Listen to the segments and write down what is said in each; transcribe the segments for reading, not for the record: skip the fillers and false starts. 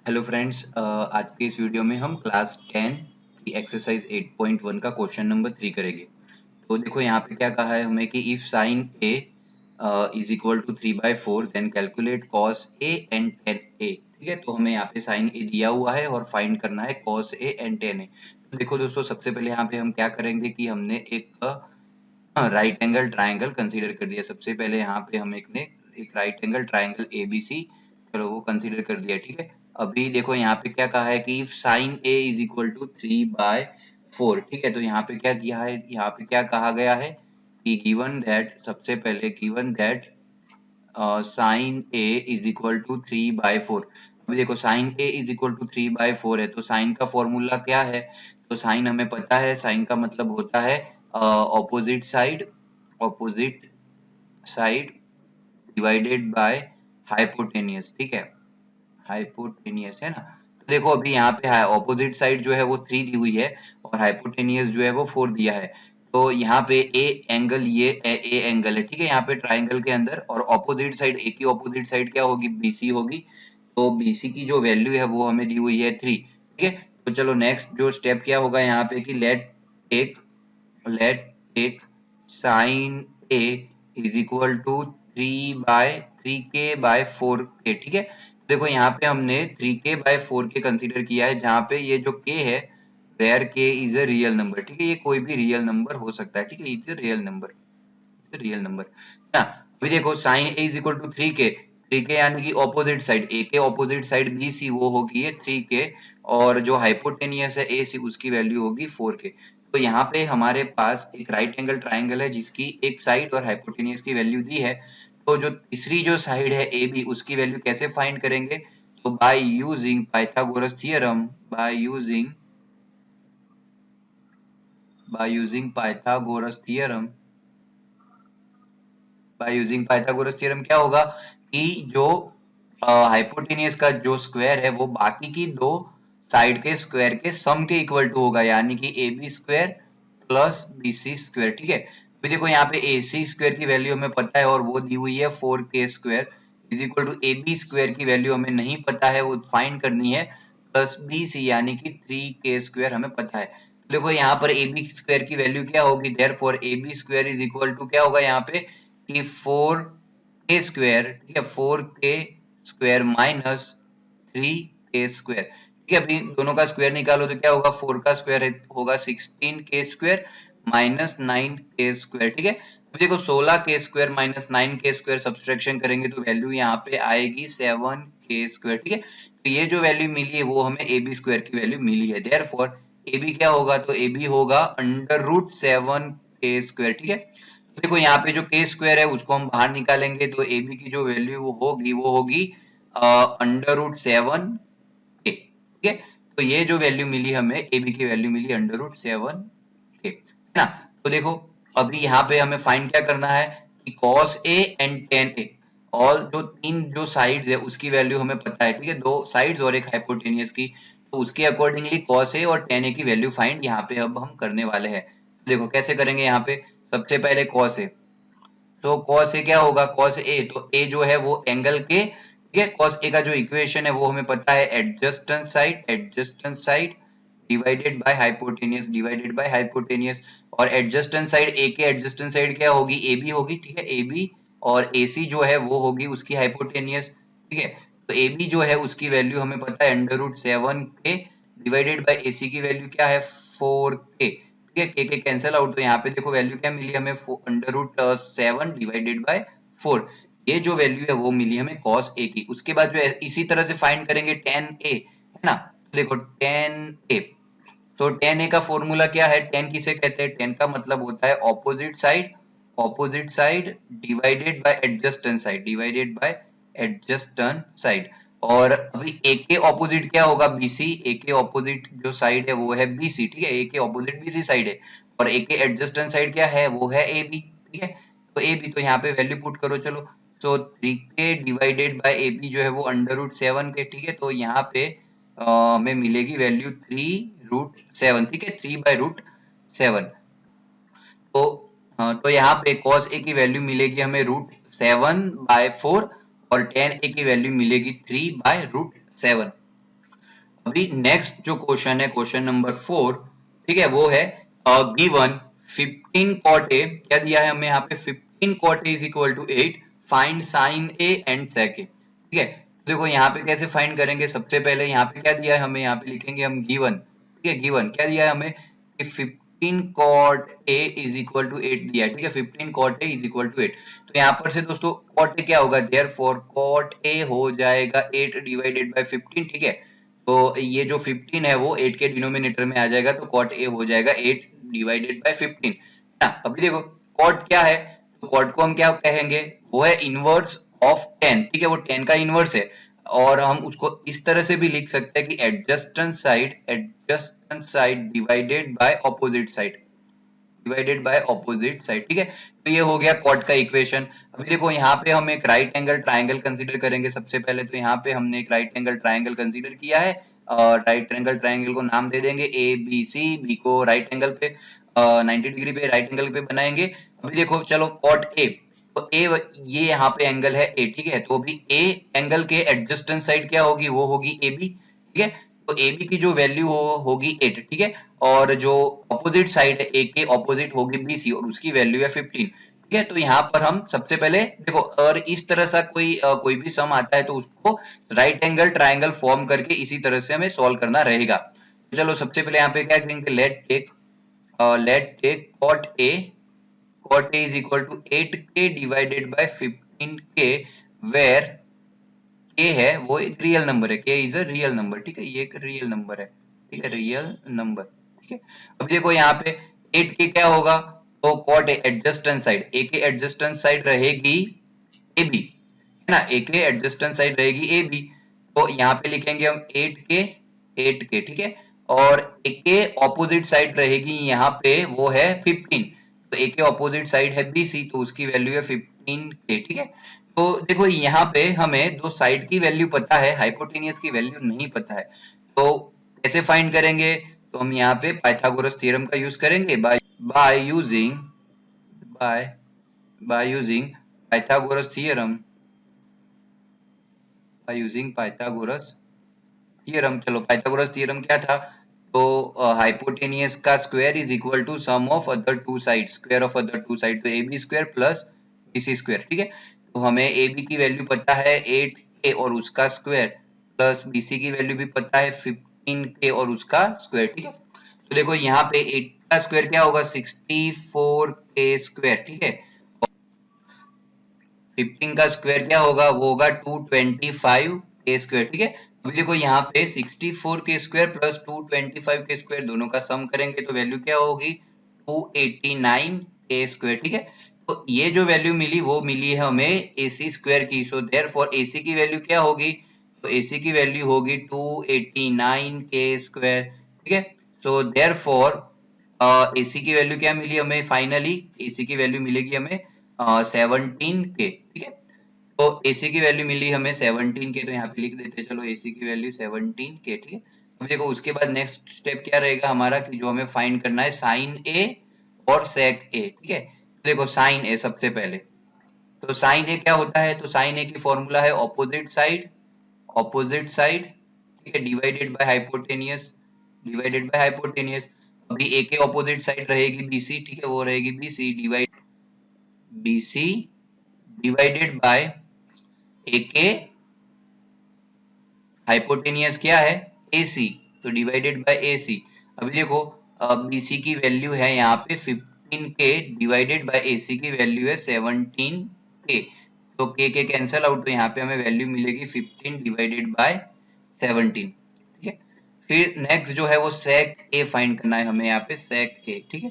Hello friends, आज के इस वीडियो में हम क्लास 10 की एक्सरसाइज 8.1 का क्वेश्चन नंबर 3 करेंगे। तो देखो यहाँ पे क्या कहा है हमें कि if sine a is equal to 3/4 then calculate cos a and tan a। ठीक है, तो हमें यहाँ पे साइन a दिया हुआ है और फाइंड करना है cos a and tan a। तो देखो दोस्तों, सबसे पहले यहाँ पे हम क्या करेंगे कि हमने एक राइट एंगल ट्राइंगल कंसीडर कर दिया। सबसे पहले यहाँ पे हम एक राइट एंगल ट्राइंगल एबीसी, चलो वो कंसीडर कर दिया। ठीक है, अभी देखो यहाँ पे क्या कहा है कि if sine A is equal to 3/4। ठीक है, तो यहाँ पे क्या किया है, यहाँ पे क्या कहा गया है कि गिवन दैट, सबसे पहले given that sine A is equal to 3/4। अभी देखो sine A is equal to 3/4 है, तो साइन का फॉर्मूला क्या है? तो साइन हमें पता है, साइन का मतलब होता है opposite side, opposite side divided by hypotenuse. ठीक है, हाइपोटेनियस है ना। तो देखो अभी यहाँ पे ऑपोजिट साइड जो है वो 3 दी हुई है और हाइपोटेनियस जो है वो 4 दिया है। तो यहाँ पे ए एंगल, ये ए एंगल है। ठीक है, यहाँ पे ट्राइंगल के अंदर, और ऑपोजिट साइड, ए की ऑपोजिट साइड क्या होगी? बीसी होगी। तो बीसी की जो वैल्यू है वो हमें दी हुई है 3। ठीक है, तो चलो नेक्स्ट जो स्टेप क्या होगा यहाँ पे कि let take sine A is equal to 3/3k/4k। ठीक है, देखो यहाँ पे हमने 3k/4k कंसीडर किया है, जहाँ पे ये जो k है where k is a real number. ठीक है, ये कोई भी रियल नंबर हो सकता है। ठीक है, is a real number, real number ना। अभी देखो sine A is equal to 3k, 3k यानी कि ऑपोजिट साइड, ए के ऑपोजिट साइड बी सी वो होगी है 3k, और जो हाइपोटेनियस है ए सी उसकी वैल्यू होगी 4k। तो यहाँ पे हमारे पास एक राइट एंगल ट्राइंगल है जिसकी एक साइड और हाइपोटेनियस की वैल्यू दी है। तो जो तीसरी जो साइड है ए बी, उसकी वैल्यू कैसे फाइंड करेंगे? तो bye using Pythagoras theorem, bye using Pythagoras theorem, bye using Pythagoras theorem क्या होगा कि जो हाइपोटेनियस का जो स्क्वायर है वो बाकी की दो साइड के स्क्वायर के सम के इक्वल टू होगा, यानी कि A B square plus B C square. ठीक है, तो देखो यहाँ पे ए सी स्क्वायर की वैल्यू हमें पता है और वो दी हुई है 4k square is equal to A B square की वैल्यू हमें नहीं पता है, वो फाइंड करनी है, प्लस बी सी यानी कि 3k स्क्वायर हमें पता है। तो देखो यहाँ पर ए बी स्क्वायर की वैल्यू क्या होगी? Therefore A B square is equal to क्या होगा यहाँ पे कि 4k स्क्वायर। ठीक है, 4k square minus 3k square. ठीक है, अभी दोनों का स्क्वायर निकालो तो क्या होगा? 4 का स्क्वायर होगा 16k square minus 9k square. ठीक है, अब देखो 16k square minus 9k square subtraction करेंगे तो वैल्यू यहाँ पे आएगी 7k स्क्वायर। ठीक है, तो ये जो वैल्यू मिली है वो हमें ए बी स्क्वायर की वैल्यू मिली है। देयरफॉर ए बी क्या होगा? तो ए बी होगा √7k स्क्वायर। ठीक है, तो देखो यहाँ पे जो के स्क्वायर है उसको हम बाहर निकालेंगे तो ए बी की जो वैल्यू वो होगी √7k। ठीक है, तो ये जो वैल्यू मिली हमें, ए बी की वैल्यू मिली √7k, है ना। तो देखो अभी यहाँ पे हमें फाइंड क्या करना है कि cos a and tan a, all जो तीन जो साइड है उसकी वैल्यू हमें पता है। ठीक है, दो साइड और एक हाइपोटेनियस की, तो उसके अकॉर्डिंगली cos a और tan a की वैल्यू फाइंड यहाँ पे अब हम करने वाले हैं। देखो कैसे करेंगे यहाँ पे, सबसे पहले cos a, तो cos a क्या होगा? cos a, तो a जो है वो एंगल के, ठीक है, cos a का जो इक्वेशन है वो हमें पता है, एडजस्टेंस साइड डिवाइडेड बाय हाइपोटेनियस, और एडजस्टेंस साइड, a के एडजस्टेंस साइड क्या होगी? ए बी होगी। ठीक है, ए बी, और ए सी जो है वो होगी उसकी हाइपोटेनियस। ठीक है, तो ए बी जो है उसकी वैल्यू हमें पता है √7k डिवाइडेड बाय ए सी की वैल्यू क्या है? 4k। ठीक है, के कैंसिल आउट, तो यहाँ पे देखो वैल्यू क्या मिली हमें? √7 डिवाइडेड बाय 4। ये जो वैल्यू है वो मिली हमें cos a की। उसके बाद जो है इसी तरह से फाइंड करेंगे tan a, है ना। तो देखो tan a, तो tan a का फॉर्मूला क्या है? tan किसे कहते हैं? tan का मतलब होता है opposite side divided by adjacent side. और अभी a के ऑपोजिट क्या होगा? bc, a के ऑपोजिट जो साइड है वो है bc। ठीक है, a के ऑपोजिट bc साइड है, और a के एडजस्टेंट साइड क्या है? वो है ab। ठीक है, तो ab, तो यहाँ पे वैल्यू पुट करो। चलो, तो 3k डिवाइडेड बाय ab जो है वो √7k। ठीक है, तो यहाँ पे हमें मिलेगी वैल्यू 3√7। ठीक है, 3/√7। तो तो यहाँ पे cos a की वैल्यू मिलेगी हमें √7/4, और tan a की वैल्यू मिलेगी 3/√7। अभी नेक्स्ट जो क्वेश्चन है क्वेश्चन नंबर 4, ठीक है, वो है गिवन 15 cot a, क्या दिया है हमें यहाँ पे 15 cot a is equal to 8, find sine a and sec a, ठीक है। तो देखो यहाँ पे कैसे फाइंड करेंगे, सबसे पहले यहाँ पे क्या दिया है हमें, यहाँ पे लिखेंगे हम गिवन, ठीक है, गिवन क्या दिया है हमें कि 15 cot a is equal to 8 दिया है, ठीक है, 15 cot a is equal to 8। तो यहाँ पर से दोस्तों cot a क्या होगा, देयरफॉर cot a हो जाएगा 8 डिवाइडेड बाय 15, ठीक है। तो ये जो 15 है वो 8 के डिनोमिनेटर में आ जाएगा, तो cot a हो जाएगा 8 डिवाइडेड बाय 15 ना। अभी देखो cot क्या है, तो cot को हम क्या कहेंगे, वो है इनवर्स ऑफ 10, ठीक है, वो 10 का इनवर्स है। और हम उसको इस तरह से भी लिख सकते हैं कि adjacent side divided by opposite side, divided by opposite side, ठीक है। तो ये हो गया कॉट का इक्वेशन। अभी देखो यहाँ पे हम एक राइट एंगल ट्राइंगल कंसीडर करेंगे सबसे पहले, तो यहाँ पे हमने एक राइट एंगल ट्राइंगल कंसीडर किया है, और राइट एंगल ट्राइंगल को नाम दे देंगे ए बी सी, बी को राइट एंगल पे 90 डिग्री पे राइट एंगल पे बनाएंगे। अभी देखो चलो कॉट ए, तो ए ये यहाँ पे एंगल है ए, ठीक है, तो अभी ए एंगल के एडजस्टेंट साइड क्या होगी, वो होगी ए बी, ठीक है। तो ए बी की जो वैल्यू होगी 8, ठीक है, और जो ऑपोजिट साइड है ए के ऑपोजिट होगी बी सी, और उसकी वैल्यू है 15, ठीक है। तो यहाँ पर हम सबसे पहले देखो, और इस तरह सा कोई भी सम आता है तो उसको राइट एंगल ट्राइंगल फॉर्म करके इसी तरह से हमें सॉल्व करना रहेगा। तो चलो सबसे पहले यहाँ पे क्या करेंगे, let take cot a is equal to 8k divided by 15k, where k है वो एक रियल नंबर है, k is a real number, ठीक है, ये एक रियल नंबर है, ठीक है, रियल नंबर, ठीक है। अब देखो यहाँ पे 8k क्या होगा, तो cot एडजस्टेंट साइड, a के एडजस्टेंट साइड रहेगी ab, है ना, a के एडजस्टेंट साइड रहेगी ab, तो यहाँ पे लिखेंगे हम 8k, ठीक है, और a के ऑपोजिट साइड रहेगी यहाँ पे वो है 15, तो a के ऑपोजिट साइड है bc, तो उसकी वैल्यू है 15k, ठीक है। तो देखो यहाँ पे हमें दो साइड की वैल्यू पता है, हाइपोटेनियस की वैल्यू नहीं पता है, तो कैसे फाइंड करेंगे, तो हम यहाँ पे पाइथागोरस थ्योरम का यूज करेंगे, by using by using Pythagoras theorem, by using Pythagoras theorem. चलो पाइथागोरस थ्योरम क्या था, तो हाइपोटेनियस का square is equal to sum of other two side, square of other two side, तो A B square plus B C square, ठीक है। तो हमें ए बी की वैल्यू पता है 8k और उसका स्क्वायर, प्लस बी सी की वैल्यू भी पता है 15k और उसका स्क्वायर, ठीक है। तो देखो यहाँ पे 8 का स्क्वायर क्या होगा, 64k स्क्वायर, ठीक है, 15 का स्क्वायर क्या होगा, वो होगा 225k स्क्वायर, ठीक है। अभी देखो यहाँ पे 64k square plus 225k square दोनों का सम करेंगे तो वैल्यू क्या होगी, 289k स्क्वायर, ठीक है। तो ये जो वैल्यू मिली वो मिली है हमें AC स्क्वायर की, सो देयरफॉर AC की वैल्यू क्या होगी, तो AC की वैल्यू होगी 289k स्क्वायर, ठीक है। सो देयरफॉर AC की वैल्यू क्या मिली हमें, फाइनली AC की वैल्यू मिलेगी हमें 17k, ठीक है। तो AC की वैल्यू मिली हमें 17k, तो यहाँ पे लिख देते हैं, चलो AC की वैल्यू 17k, ठीक है। अब देखो उसके बाद नेक्स्ट स्टेप क्या रहेगा हमारा, कि जो हमें फाइंड करना है साइन A और सेक A, ठीक है। तो देखो साइन A सबसे पहले, तो साइन A क्या होता है, तो साइन A की फॉर्मूला है ऑपोजिट साइड, ठीक है, डिवाइडेड बाय हाइपोटेनियस। अभी A के ऑपोजिट साइड रहेगी BC, ठीक है, वो रहेगी BC डिवाइडेड बाय ए के हाइपोटेनियस क्या है AC, तो डिवाइडेड बाय AC। अभी देखो BC की वैल्यू है यहाँ पे 15k डिवाइडेड बाय AC की वैल्यू है 17k, तो के कैंसल आउट, तो यहाँ पे हमें वैल्यू मिलेगी 15 डिवाइडेड बाय 17, ठीक है। फिर नेक्स्ट जो है वो सेक A फाइंड करना है हमें, यहाँ पे सेक A, ठीक है।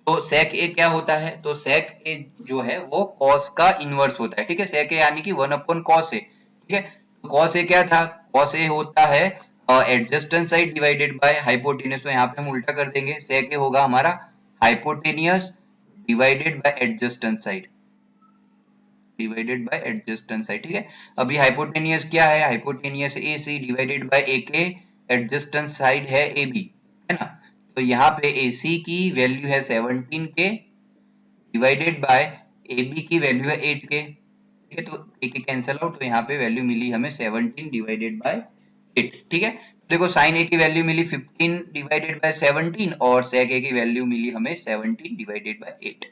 तो सेक A क्या होता है, तो सेक A जो है वो कॉस का इनवर्स होता है, ठीक है, सेक A यानी कि 1/cos A, ठीक है। कॉस ए क्या था, कॉस ए होता है adjacent side divided by hypotenuse, तो यहाँ पे हम उल्टा कर देंगे, सेक ए होगा हमारा hypotenuse divided by adjacent side, ठीक है। अभी हाइपोटेनियस क्या है, hypotenuse A C divided by A के एडजस्टेंट साइड है ए बी, है ना। तो यहाँ पे ए सी की वैल्यू है 17k divided by A B की वैल्यू है 8k, ठीक है, तो एक कैंसल आउट, तो यहाँ पे वैल्यू मिली हमें 17 डिवाइडेड बाय 8, ठीक है। देखो साइन ए की वैल्यू मिली 15 डिवाइडेड बाय 17 और सेक ए की वैल्यू मिली हमें 17 डिवाइडेड बाय 8।